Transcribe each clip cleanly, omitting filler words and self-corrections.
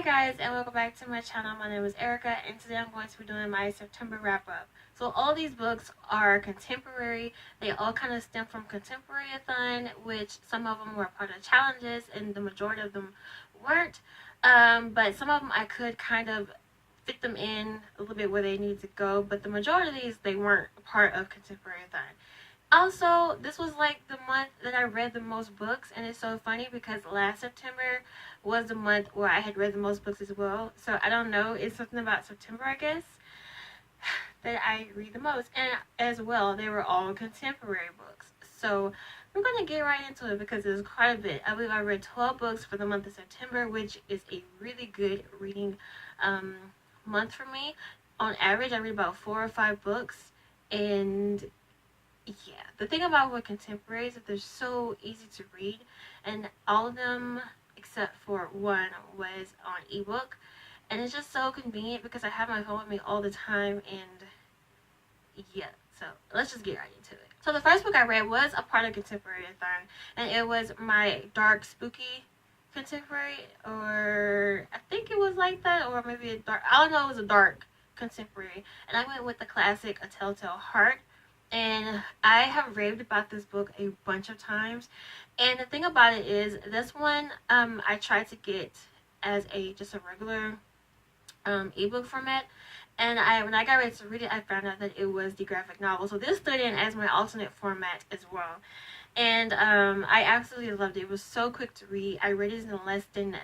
guys, and welcome back to my channel. My name is Erica, and today I'm going to be doing my September wrap up. So all these books are contemporary. They all kind of stem from Contemporary-a-thon, which some of them were part of challenges and the majority of them weren't. But some of them I could kind of fit them in a little bit where they need to go, but the majority of these, they weren't a part of Contemporary-a-thon. Also, this was like the month that I read the most books, and it's so funny because last September was the month where I had read the most books as well. So I don't know, it's something about September, I guess, that I read the most. And as well, they were all contemporary books. So I'm going to get right into it because there's quite a bit. I believe I read 12 books for the month of September, which is a really good reading month for me. On average, I read about 4 or 5 books, and yeah, the thing about with contemporary is that they're so easy to read, and all of them except for one was on ebook, and it's just so convenient because I have my phone with me all the time. And yeah, so let's just get right into it. So the first book I read was a part of Contemporary-a-thon, and it was my dark spooky contemporary, or I think it was like that, or maybe a dark, I don't know, it was a dark contemporary, and I went with the classic A Telltale Heart. And I have raved about this book a bunch of times. And the thing about it is, this one I tried to get as just a regular ebook format. And when I got ready to read it, I found out that it was the graphic novel. So this stood in as my alternate format as well. And I absolutely loved it. It was so quick to read. I read it in less than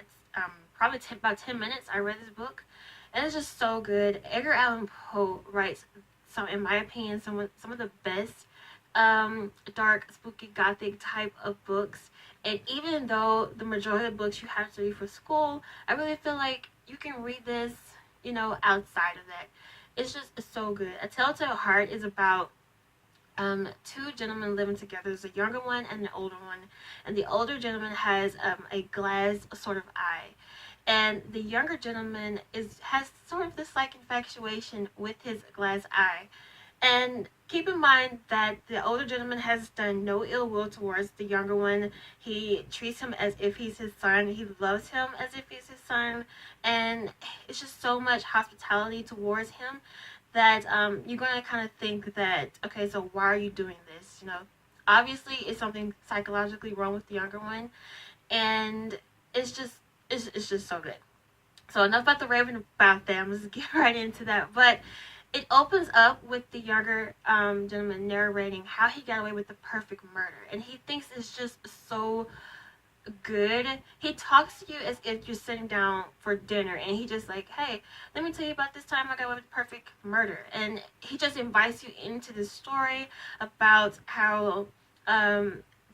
probably about 10 minutes. I read this book. And it's just so good. Edgar Allan Poe writes, so in my opinion, some of the best dark, spooky, gothic type of books. And even though the majority of the books you have to read for school, I really feel like you can read this, you know, outside of that. It's so good. A Telltale Heart is about two gentlemen living together. There's a younger one and an older one, and the older gentleman has a glass sort of eye. And the younger gentleman has sort of this like infatuation with his glass eye. And keep in mind that the older gentleman has done no ill will towards the younger one. He treats him as if he's his son. He loves him as if he's his son. And it's just so much hospitality towards him that you're going to kind of think that, okay, so why are you doing this? You know, obviously it's something psychologically wrong with the younger one. And it's just so good. So enough about the raving about them. Let's get right into that. But it opens up with the younger gentleman narrating how he got away with the perfect murder, and he thinks it's just so good. He talks to you as if you're sitting down for dinner, and he just like, hey, let me tell you about this time I got away with the perfect murder. And he just invites you into this story about how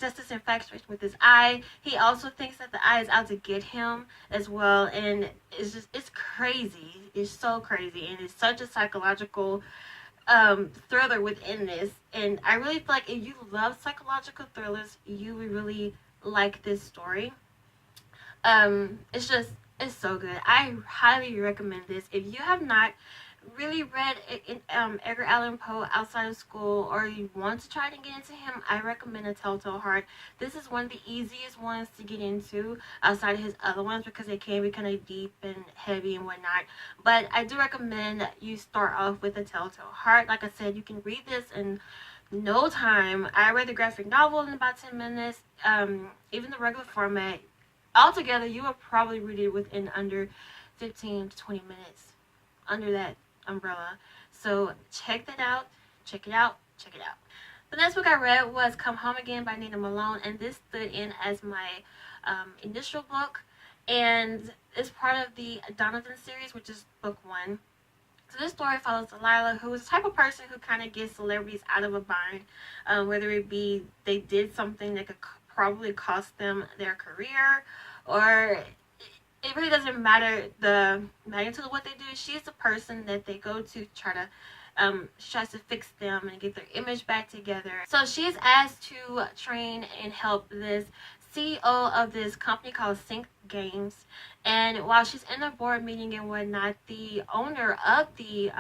just this infatuation with his eye. He also thinks that the eye is out to get him as well, and it's crazy. It's so crazy, and it's such a psychological thriller within this. And I really feel like if you love psychological thrillers, you would really like this story. It's so good. I highly recommend this. If you have not really read Edgar Allan Poe outside of school, or you want to try to get into him, I recommend A Telltale Heart. This is one of the easiest ones to get into outside of his other ones because they can be kind of deep and heavy and whatnot. But I do recommend that you start off with A Telltale Heart. Like I said, you can read this in no time. I read the graphic novel in about 10 minutes. Even the regular format, altogether you will probably read it within under 15 to 20 minutes, under that umbrella. So check that out. Check it out. Check it out. The next book I read was Come Home Again by Nina Malone, and this stood in as my initial book, and it's part of the Donovan series, which is book 1. So this story follows Delilah, who is the type of person who kind of gets celebrities out of a bind, whether it be they did something that could probably cost them their career, or it really doesn't matter the magnitude of what they do. She's the person that they go to try to, she tries to fix them and get their image back together. So she is asked to train and help this CEO of this company called Sync And while she's in a board meeting and whatnot, the owner of the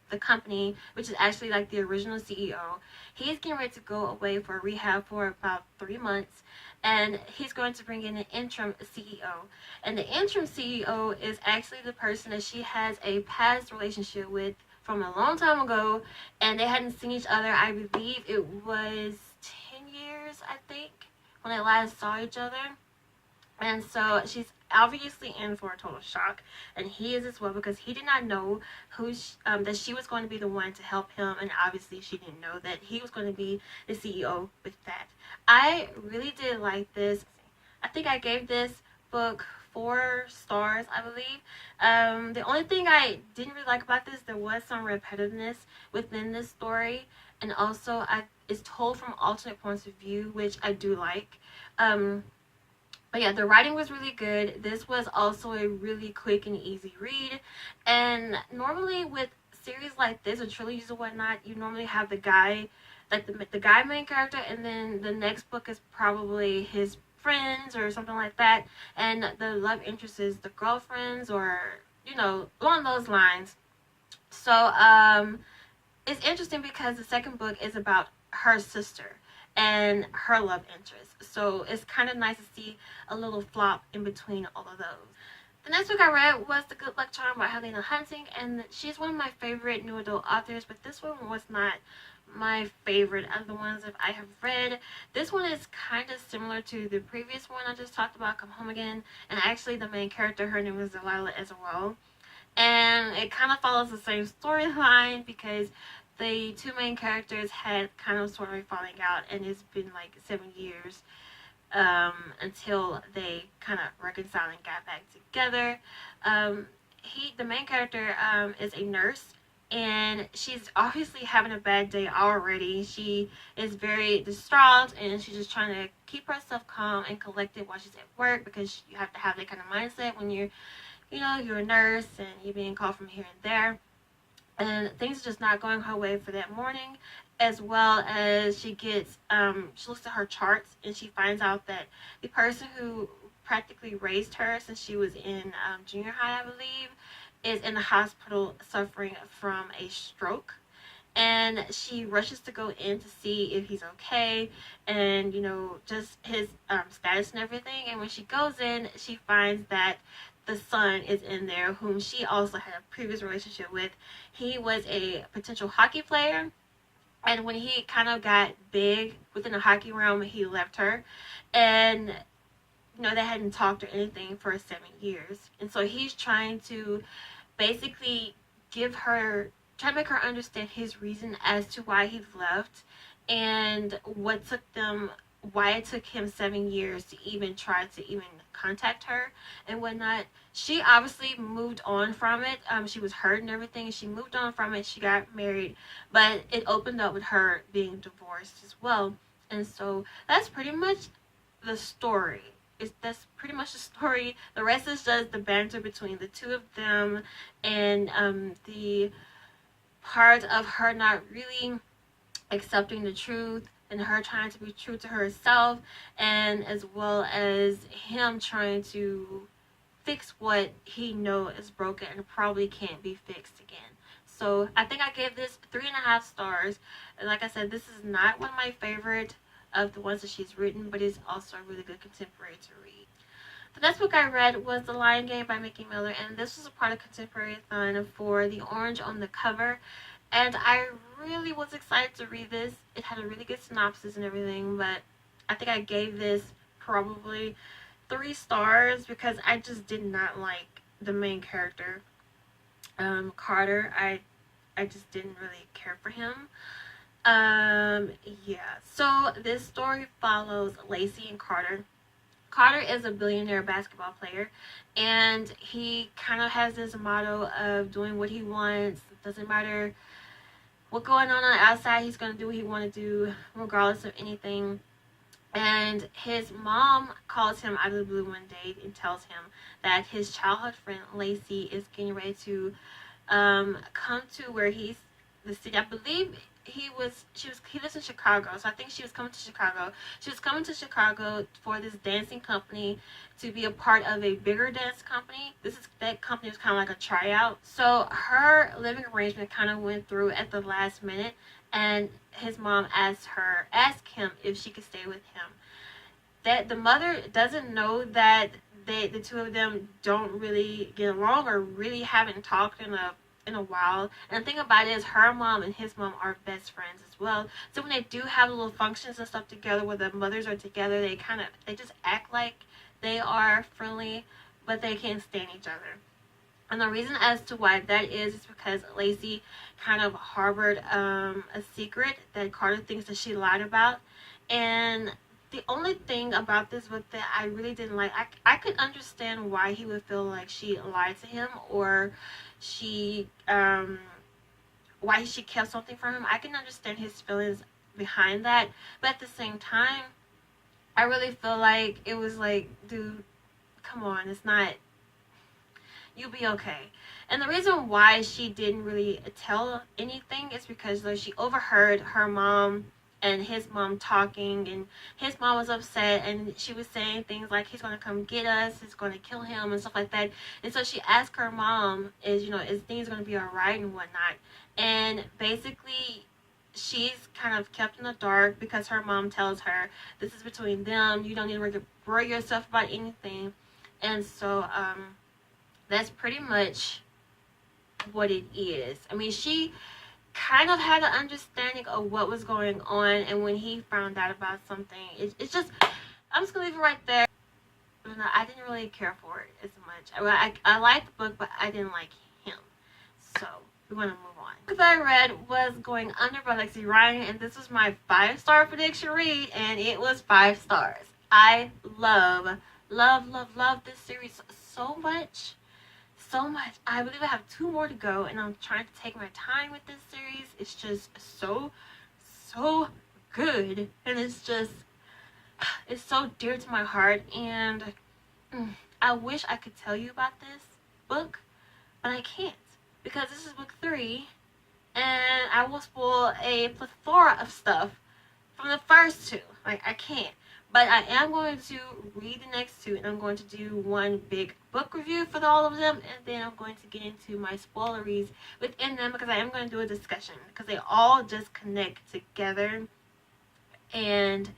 the company, which is actually like the original CEO. He's getting ready to go away for rehab for about 3 months, and he's going to bring in an interim CEO. And the interim CEO is actually the person that she has a past relationship with from a long time ago, and they hadn't seen each other. I believe it was 10 years, I think, when they last saw each other. And so she's obviously in for a total shock, and he is as well, because he did not know that she was going to be the one to help him, and obviously she didn't know that he was going to be the CEO with that. I really did like this. I think I gave this book 4 stars, I believe. The only thing I didn't really like about this, there was some repetitiveness within this story, and also it's told from alternate points of view, which I do like. But yeah, the writing was really good. This was also a really quick and easy read. And normally with series like this, or trilogies or whatnot, you normally have the guy, like the guy main character, and then the next book is probably his friends or something like that. And the love interest is the girlfriends, or, along those lines. So, it's interesting because the second book is about her sister and her love interest. So it's kind of nice to see a little flop in between all of those. The next book I read was The Good Luck Charm by Helena Hunting, and she's one of my favorite new adult authors, but this one was not my favorite of the ones that I have read. This one is kind of similar to the previous one I just talked about, Come Home Again, and actually the main character, her name is Delilah as well. And it kind of follows the same storyline, because the two main characters had kind of sort of a falling out, and it's been like 7 years until they kind of reconciled and got back together. The main character is a nurse, and she's obviously having a bad day already. She is very distraught, and she's just trying to keep herself calm and collected while she's at work, because you have to have that kind of mindset when you're a nurse and you're being called from here and there. And things are just not going her way for that morning, as well as she looks at her charts, and she finds out that the person who practically raised her since she was in junior high, I believe, is in the hospital suffering from a stroke. And she rushes to go in to see if he's okay, and just his status and everything. And when she goes in, she finds that the son is in there, whom she also had a previous relationship with. He was a potential hockey player, and when he kind of got big within the hockey realm, he left her, and they hadn't talked or anything for 7 years. And so he's trying to basically try to make her understand his reason as to why he left, and why it took him 7 years to even try to even contact her and whatnot. She obviously moved on from it. She was hurt and everything. She moved on from it. She got married, but it opened up with her being divorced as well. And so that's pretty much the story. That's pretty much the story. The rest is just the banter between the two of them, and the part of her not really accepting the truth, and her trying to be true to herself, and as well as him trying to fix what he knows is broken and probably can't be fixed again. So I think I gave this 3.5 stars. And like I said, this is not one of my favorite of the ones that she's written, but it's also a really good contemporary to read. The next book I read was The Lion Game by Mickey Miller, and this was a part of Contemporary-a-thon for the orange on the cover. And I really was excited to read this. It had a really good synopsis and everything, but I think I gave this probably 3 stars because I just did not like the main character, Carter. I just didn't really care for him. Yeah. So this story follows Lacey and Carter. Carter is a billionaire basketball player, and he kind of has this motto of doing what he wants. It doesn't matter what's going on the outside, he's going to do what he wants to do regardless of anything. And his mom calls him out of the blue one day and tells him that his childhood friend Lacey is getting ready to come to where he's the city. I believe he lives in Chicago, so I think she was coming to Chicago. She was coming to Chicago for this dancing company to be a part of a bigger dance company. That company was kind of like a tryout. So her living arrangement kind of went through at the last minute, and his mom asked him if she could stay with him. That the mother doesn't know that the two of them don't really get along or really haven't talked in a while. And the thing about it is her mom and his mom are best friends as well. So when they do have little functions and stuff together where the mothers are together, they just act like they are friendly, but they can't stand each other. And the reason as to why that is because Lacey kind of harbored a secret that Carter thinks that she lied about. And the only thing about this book that I really didn't like, I could understand why he would feel like she lied to him, or why she kept something from him. I can understand his feelings behind that, but at the same time, I really feel like it was like, dude, come on, it's not, you'll be okay. And the reason why she didn't really tell anything is because like, she overheard her mom and his mom talking, and his mom was upset, and she was saying things like he's going to come get us, he's going to kill him and stuff like that. And so she asked her mom, is things going to be all right and whatnot. And basically she's kind of kept in the dark because her mom tells her this is between them, you don't need to worry yourself about anything. And so that's pretty much what it is. I mean, she kind of had an understanding of what was going on, and when he found out about something, it's just, I'm just gonna leave it right there. I didn't really care for it as much. I liked the book, but I didn't like him. So we're gonna move on. The book that I read was Going Under by Lexi Ryan, and this was my 5-star prediction read, and it was 5 stars. I love this series so much. So much. I believe I have 2 more to go, and I'm trying to take my time with this series. It's just so good, and it's so dear to my heart. And I wish I could tell you about this book, but I can't, because this is book 3, and I will spoil a plethora of stuff from the first 2. Like, I can't. But I am going to read the next 2, and I'm going to do one big book review for all of them, and then I'm going to get into my spoileries within them, because I am going to do a discussion, because they all just connect together. And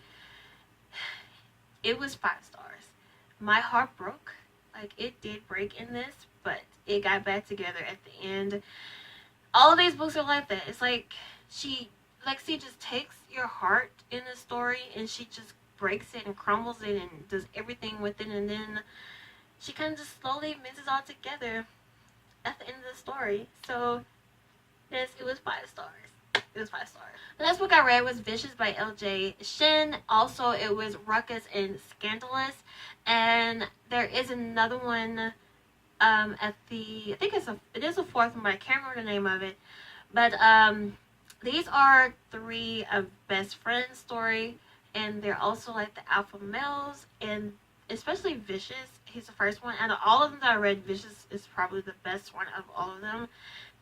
it was 5 stars. My heart broke. Like, it did break in this, but it got back together at the end. All of these books are like that. It's like Lexi just takes your heart in the story, and she just breaks it and crumbles it and does everything with it, and then she kind of just slowly mixes it all together at the end of the story. So yes, it was 5 stars. It was 5 stars. The next book I read was Vicious by L.J. Shin. Also, it was Ruckus and Scandalous. And there is another one at the, I think it is a 4th one, but I can't remember the name of it. But these are 3 of best friends story. And they're also like the alpha males, and especially Vicious. He's the first one. Out of all of them that I read, Vicious is probably the best one of all of them.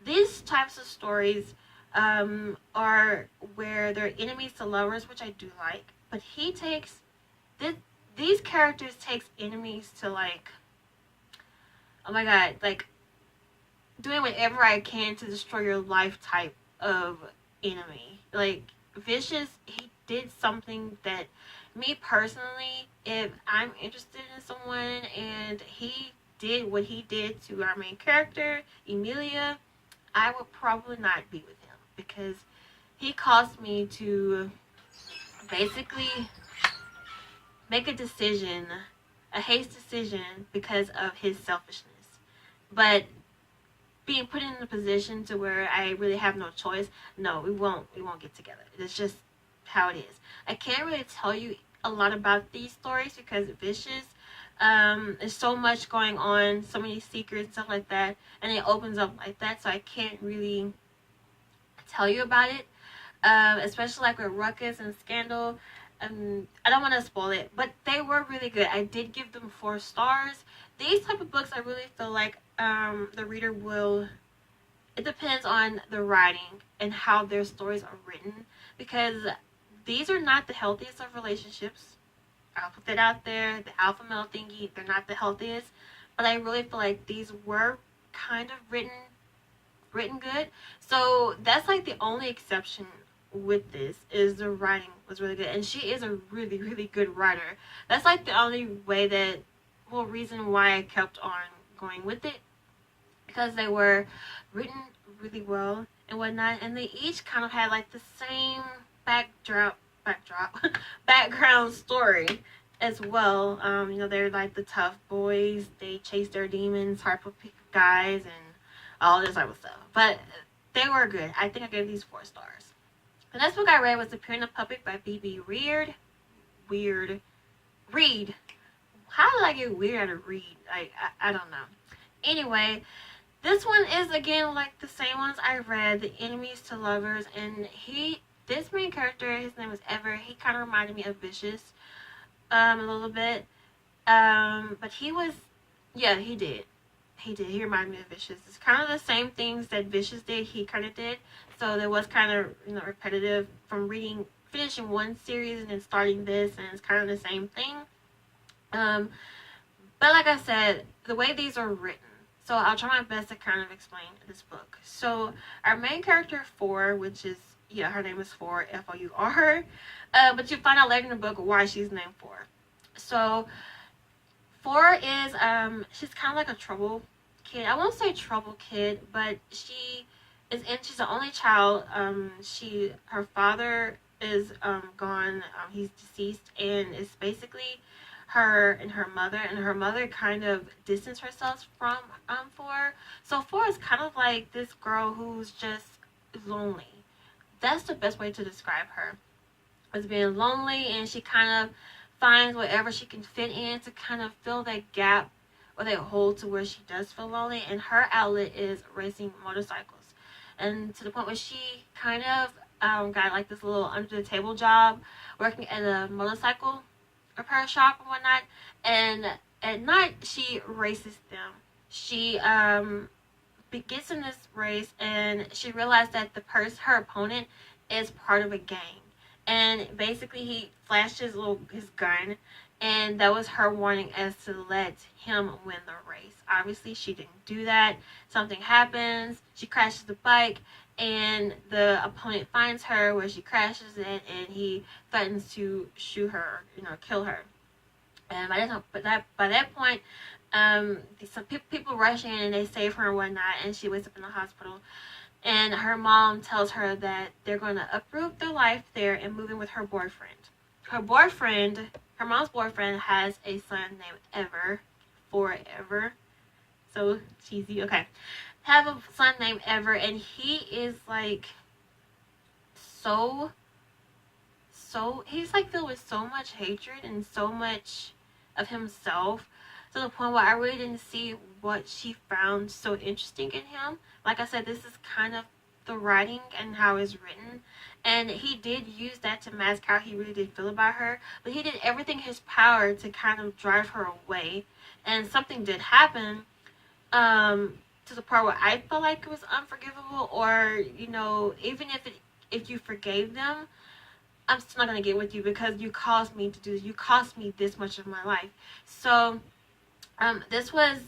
These types of stories are where they're enemies to lovers, which I do like. But he takes these characters takes enemies to, like, oh my god, like doing whatever I can to destroy your life type of enemy. Like, Vicious, he did something that me personally, if I'm interested in someone and he did what he did to our main character, Emilia, I would probably not be with him, because he caused me to basically make a decision, a hasty decision, because of his selfishness. But being put in a position to where I really have no choice, no, we won't get together. It's just how it is. I can't really tell you a lot about these stories because Vicious, there's so much going on, so many secrets, stuff like that, and it opens up like that, so I can't really tell you about it. Especially like with Ruckus and Scandal. I don't want to spoil it, but they were really good. I did give them 4 stars. These type of books, I really feel like the reader will it depends on the writing and how their stories are written, because these are not the healthiest of relationships. I'll put that out there. The alpha male thingy, they're not the healthiest, but I really feel like these were kind of written good. So that's like the only exception with this, is the writing was really good, and she is a really, really good writer. That's like the only way that, well, reason why I kept on going with it, because they were written really well and whatnot, and they each kind of had like the same backdrop background story as well. They're like the tough boys, they chase their demons type of guys and all this type of stuff, but they were good. I think I gave these 4 stars. The next book I read was The Pure and the Puppet by B.B. Reed. How did I get weird out of read? I don't know. Anyway, this one is again like the same ones I read, The Enemies to Lovers, and this main character, his name was Ever. He kind of reminded me of Vicious, a little bit, but he did. He reminded me of Vicious. It's kind of the same things that Vicious did, he kind of did. So there was kind of, repetitive from finishing one series and then starting this, and it's kind of the same thing. But like I said, the way these are written, so I'll try my best to kind of explain this book. So our main character, Four, which is, her name is Four, Four, but you find out later in the book why she's named Four. So Four is, she's kind of like a trouble kid. I won't say trouble kid, but she's the only child. Her father is gone. He's deceased, and it's basically her and her mother kind of distanced herself from Four. So Four is kind of like this girl who's just lonely. That's the best way to describe her, as being lonely, and she kind of finds whatever she can fit in to kind of fill that gap or that hole to where she does feel lonely, and her outlet is racing motorcycles. And to the point where she kind of got like this little under the table job working at a motorcycle repair shop and whatnot, and at night she races them. She gets in this race, and she realized that her opponent is part of a gang, and basically he flashed his gun, and that was her warning as to let him win the race. Obviously she didn't do that. Something happens, she crashes the bike, and the opponent finds her where she crashes it, and he threatens to shoot her, kill her. And by that point, some people rush in and they save her and whatnot, and she wakes up in the hospital. And her mom tells her that they're going to uproot their life there and move in with her boyfriend. Her mom's boyfriend, has a son named Ever. Forever. So cheesy. Okay. Have a son named Ever, and he is like he's like filled with so much hatred and so much of himself, to the point where I really didn't see what she found so interesting in him. Like I said, this is kind of the writing and how it's written, and he did use that to mask how he really did feel about her, but he did everything in his power to kind of drive her away. And something did happen, to the part where I felt like it was unforgivable, or even if you forgave them, I'm still not going to get with you because you caused me to do this. You cost me this much of my life. So, this was,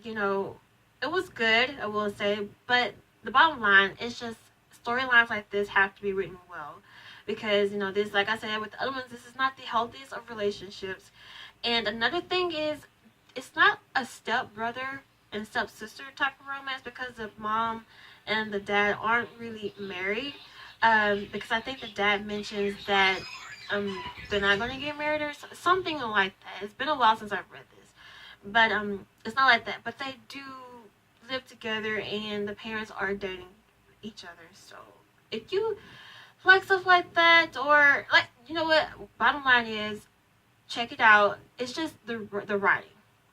it was good, I will say. But the bottom line is just storylines like this have to be written well. Because, this, like I said, with the other ones, this is not the healthiest of relationships. And another thing is, it's not a stepbrother and stepsister type of romance, because the mom and the dad aren't really married. Because I think the dad mentions that they're not going to get married or something like that. It's been a while since I've read this, but it's not like that. But they do live together, and the parents are dating each other. So if you like stuff like that, or like, what? Bottom line is, check it out. It's just the writing.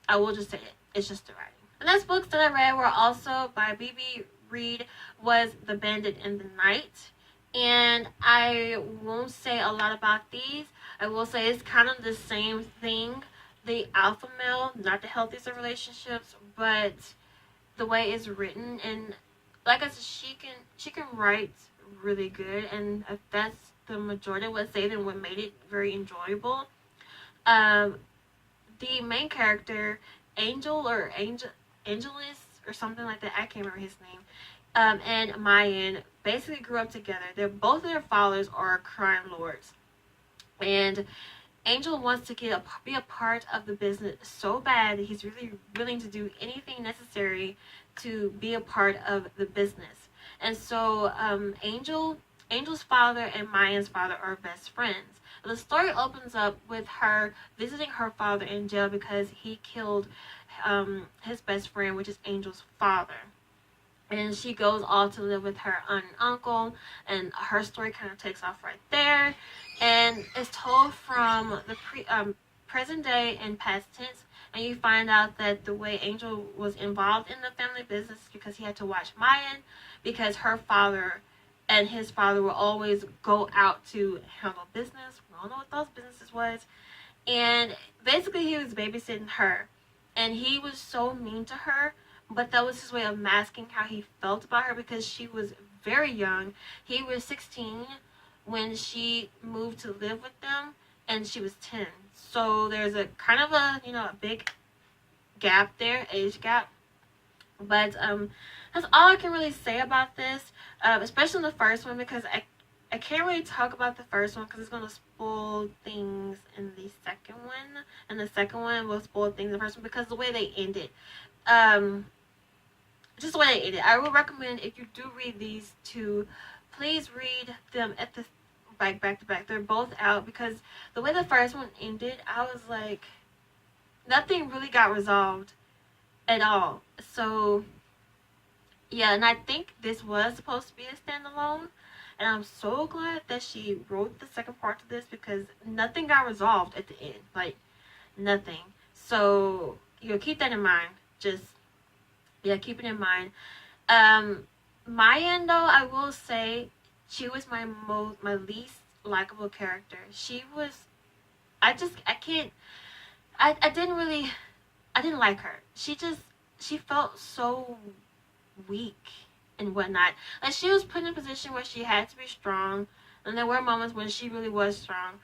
I will just say it. It's just the writing. The next books that I read were also by B.B. Reed, was The Bandit and the Night. And I won't say a lot about these. I will say it's kind of the same thing. The alpha male, not the healthiest of relationships, but the way it's written, and Like I said, she can write really good, and if that's the majority of what saved and what made it very enjoyable. Um, the main character, Angelus or something like that. I can't remember his name. And Mayan basically grew up together. They're both of their fathers are crime lords, and Angel wants to be a part of the business so bad that he's really willing to do anything necessary to be a part of the business. And so Angel's father and Mayan's father are best friends. The story opens up with her visiting her father in jail because he killed his best friend, which is Angel's father. And she goes off to live with her aunt and uncle, and her story kind of takes off right there. And it's told from the present day and past tense. And you find out that the way Angel was involved in the family business because he had to watch Mayan, because her father and his father will always go out to handle business. We don't know what those businesses was. And basically he was babysitting her. And he was so mean to her, but that was his way of masking how he felt about her because she was very young. He was 16 when she moved to live with them, and she was 10. So there's a kind of a big gap there, age gap. But that's all I can really say about this, especially in the first one, because I can't really talk about the first one because it's going to spoil things in the second one. And the second one will spoil things in the first one because the way they ended. Just the way they ended. I would recommend, if you do read these two, please read them at the back to back. They're both out because the way the first one ended, I was like, nothing really got resolved at all. So yeah, and I think this was supposed to be a standalone, and I'm so glad that she wrote the second part to this because nothing got resolved at the end, like nothing. So keep that in mind. Just keep it in mind. Mayan, though, I will say she was my least likable character. She was, I can't, I didn't like her. She felt so weak and whatnot. Like, she was put in a position where she had to be strong, and there were moments when she really was strong,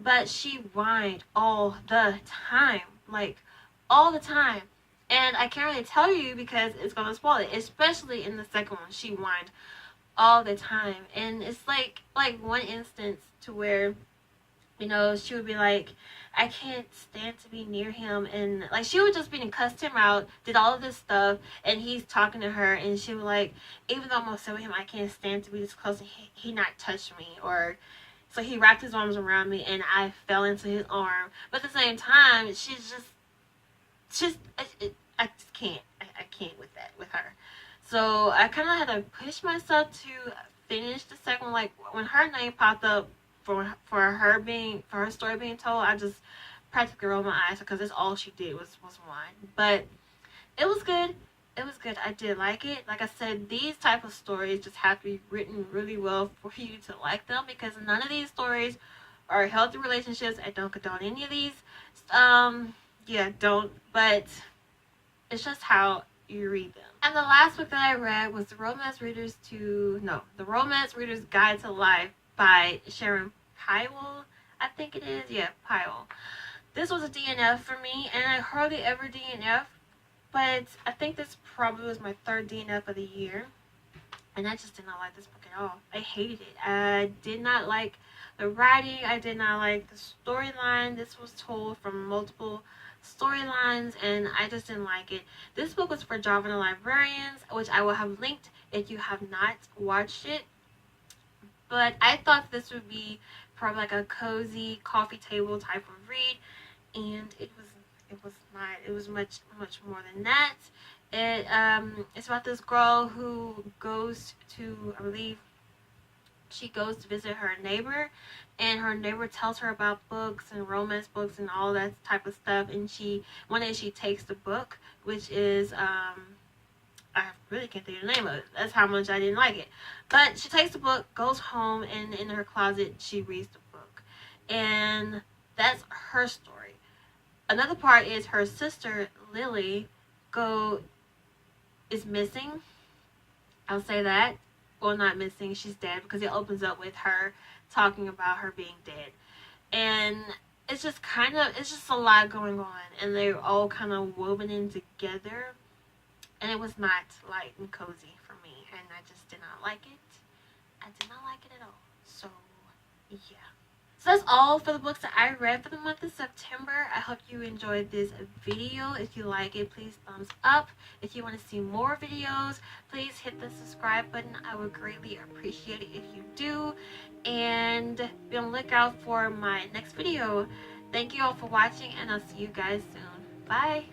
but she whined all the time, like all the time. And I can't really tell you because it's gonna spoil it, especially in the second one. She whined all the time, and it's like one instance to where she would be like, I can't stand to be near him, and like she would just be cussed him out, did all of this stuff, and he's talking to her, and she was like, even though I'm upset with him, I can't stand to be this close, and he not touch me, or so he wrapped his arms around me, and I fell into his arm. But at the same time, she's just I just can't. I can't with her. So I kind of had to push myself to finish the second one. Like when her name popped up for her story being told, I just practically rolled my eyes because that's all she did was whine. But it was good. It was good. I did like it. Like I said, these type of stories just have to be written really well for you to like them because none of these stories are healthy relationships. I don't condone any of these. Don't. But it's just how you read them. And the last book that I read was The Romance Reader's Guide to Life by Sharon Pyle. I think it is. Yeah, Pyle. This was a DNF for me, and I hardly ever DNF, but I think this probably was my third DNF of the year, and I just did not like this book at all. I hated it. I did not like the writing. I did not like the storyline. This was told from multiple storylines, and I just didn't like it. This book was for Java Librarians, which I will have linked if you have not watched it. But I thought this would be probably like a cozy coffee table type of read, and it was not. It was much more than that. It's about this girl who goes to, I believe, she goes to visit her neighbor, and her neighbor tells her about books and romance books and all that type of stuff, and one day she takes the book, which is I really can't think of the name of it. That's how much I didn't like it. But she takes the book, goes home, and in her closet she reads the book, and that's her story. Another part is her sister Lily is missing, I'll say that. Well, not missing, she's dead, because it opens up with her talking about her being dead. And it's just a lot going on, and they're all kind of woven in together. And it was not light and cozy for me, and I just did not like it. I did not like it at all. So, yeah. So that's all for the books that I read for the month of September. I hope you enjoyed this video. If you like it, please thumbs up. If you want to see more videos, please hit the subscribe button. I would greatly appreciate it if you do. And be on the lookout for my next video. Thank you all for watching, and I'll see you guys soon. Bye!